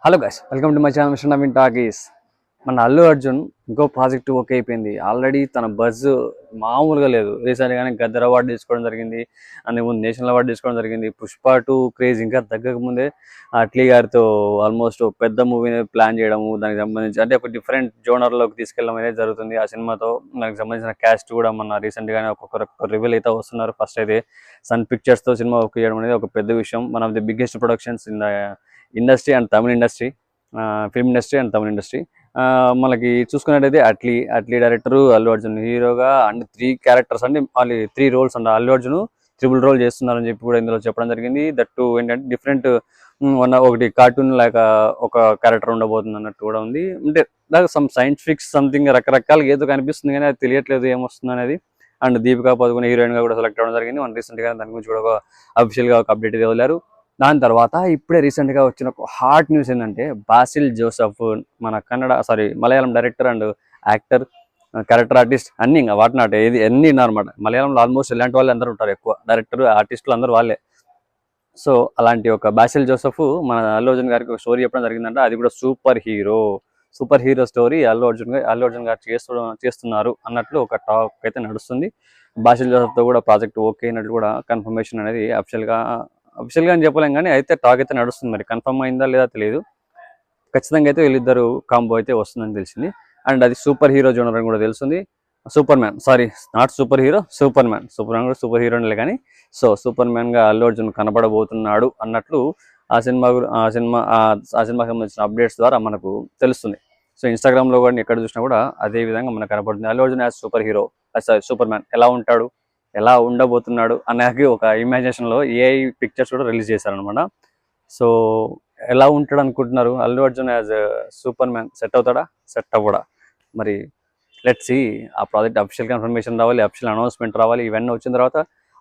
Hello guys, welcome to my channel mister Naveen talkies. మన అల్లు అర్జున్ ఇంకో project okay అయిపోయింది. Already తన బజ్ మామూలుగా లేదు. రీసెంట్గానే గద్దర్ అవార్డు తీసుకోవడం జరిగింది, అందుకు నేషనల్ అవార్డు తీసుకోవడం జరిగింది. పుష్ప 2 క్రేజ్ ఇంకా తగ్గక ముందే అట్లీ గారితో ఆల్మోస్ట్ పెద్ద మూవీని ప్లాన్ చేయడము, దానికి సంబంధించి అంటే ఒక డిఫరెంట్ జోనర్లోకి తీసుకెళ్ళడం అనేది జరుగుతుంది. ఆ సినిమాతో దానికి సంబంధించిన క్యాస్ట్ కూడా మన రీసెంట్గానే ఒక్కొక్కరు రివీల్ అయితే వస్తున్నారు. ఫస్ట్ అయితే సన్ పిక్చర్స్తో సినిమా ఓకే చేయడం అనేది ఒక పెద్ద విషయం. One of the biggest productions in the industry and Tamil industry, film industry and Tamil industry. మనకి చూసుకున్నట్టయితే అట్లీ డైరెక్టర్, అల్లు అర్జున్ హీరోగా అండ్ 3 క్యారెక్టర్స్ అంటే వాళ్ళు 3 రోల్స్ అండి. అల్లు అర్జున్ ట్రిపుల్ రోల్ చేస్తున్నారని చెప్పి కూడా ఇందులో చెప్పడం జరిగింది. దట్టు ఏంటంటే డిఫరెంట్ ఒకటి కార్టూన్ లాగా ఒక క్యారెక్టర్ ఉండబోతుంది అన్నట్టు కూడా ఉంది. అంటే సమ్ సైంటిఫిక్ సంథింగ్ రకరకాలుగా ఏదో కనిపిస్తుంది కానీ అది తెలియట్లేదు ఏమొస్తుంది అనేది. అండ్ దీపికా పదుకొనే హీరోయిన్ గా కూడా సెలెక్ట్ అవ్వడం జరిగింది. మన రీసెంట్ గా దాని గురించి కూడా ఒక అఫీషియల్ గా ఒక అప్డేట్ వదిలారు. దాని తర్వాత ఇప్పుడే రీసెంట్ గా వచ్చిన ఒక హాట్ న్యూస్ ఏంటంటే బాసిల్ జోసెఫ్, మన Malayalam director and actor, character artist అన్ని ఇంకా వాటినాట ఏది అన్ని అనమాట. మలయాళంలో ఆల్మోస్ట్ ఇలాంటి వాళ్ళు అందరూ ఉంటారు, ఎక్కువ డైరెక్టర్ ఆర్టిస్టులు అందరూ వాళ్ళే. సో అలాంటి ఒక బాసిల్ జోసెఫ్ మన అల్లు అర్జున్ గారికి ఒక స్టోరీ చెప్పడం జరిగిందంట. అది కూడా super hero story Allu Arjun గారు చేస్తున్నారు అన్నట్లు ఒక టాక్ అయితే నడుస్తుంది. బాసిల్ జోసెఫ్ తో కూడా ప్రాజెక్ట్ ఓకే అయినట్లు కూడా కన్ఫర్మేషన్ అనేది అఫిషియల్గా అని చెప్పలేం కానీ అయితే టాక్ అయితే నడుస్తుంది. మరి కన్ఫర్మ్ అయిందా లేదా తెలియదు. ఖచ్చితంగా అయితే వీళ్ళిద్దరు కాంబో అయితే వస్తుందని తెలిసింది. అండ్ అది సూపర్ హీరో జోనర్ అని కూడా తెలుస్తుంది. Super man, sorry, not super hero, super man కూడా సూపర్ హీరోనే కానీ. సో సూపర్ మ్యాన్ గా అల్లు అర్జున్ కనబడబోతున్నాడు అన్నట్లు ఆ సినిమాకి సంబంధించిన అప్డేట్స్ ద్వారా మనకు తెలుస్తుంది. సో ఇన్స్టాగ్రామ్ లో కూడా ఎక్కడ చూసినా కూడా అదే విధంగా మనకు కనపడుతుంది. Allu Arjun as super hero, super man ఎలా ఉంటాడు, ఎలా ఉండబోతున్నాడు అనేది ఒక ఇమాజినేషన్ లో ఏఐ పిక్చర్స్ కూడా రిలీజ్ చేశారనమాట. సో ఎలా ఉంటాడు అనుకుంటున్నారు Allu Arjun as super man? Set అవుతాడా, సెట్ అవ్వడా? మరి లెట్స్ సి. ఆ ప్రాజెక్ట్ అఫీషియల్ కన్ఫర్మేషన్ రావాలి, అఫీషియల్ అనౌన్స్మెంట్ రావాలి. ఇవన్నీ వచ్చిన తర్వాత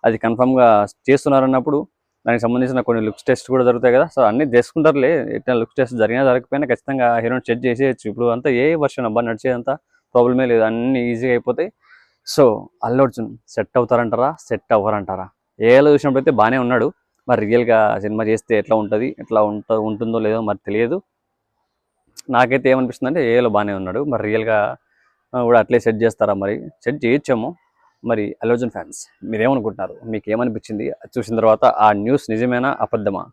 అది కన్ఫర్మ్గా చేస్తున్నారన్నప్పుడు దానికి సంబంధించిన కొన్ని లుక్స్ టెస్ట్ కూడా జరుగుతాయి కదా. సో అన్నీ చేసుకుంటారులే. ఎట్లా లుక్స్ టెస్ట్ జరిగినా జరగకపోయినా ఖచ్చితంగా హీరోని సెట్ చేసేయచ్చు. ఇప్పుడు అంతా ఏ వర్షన్ అబ్బా నడిచేదంతా ప్రాబ్లమే లేదు, అన్నీ ఈజీగా అయిపోతాయి. సో అల్లు అర్జున్ సెట్ అవుతారంటారా, సెట్ అవ్వరంటారా? ఏలో చూసినప్పుడు అయితే బాగానే ఉన్నాడు. మరి రియల్గా సినిమా చేస్తే ఎట్లా ఉంటుంది, ఉంటుందో లేదో మరి తెలియదు. నాకైతే ఏమనిపిస్తుంది అంటే ఏలో బాగానే ఉన్నాడు. మరి రియల్గా కూడా అట్లే సెట్ చేస్తారా? మరి సెట్ చేయొచ్చేమో. మరి అల్లు అర్జున్ ఫ్యాన్స్ మీరేమనుకుంటున్నారు? మీకు ఏమనిపించింది చూసిన తర్వాత? ఆ న్యూస్ నిజమేనా అబద్ధమా?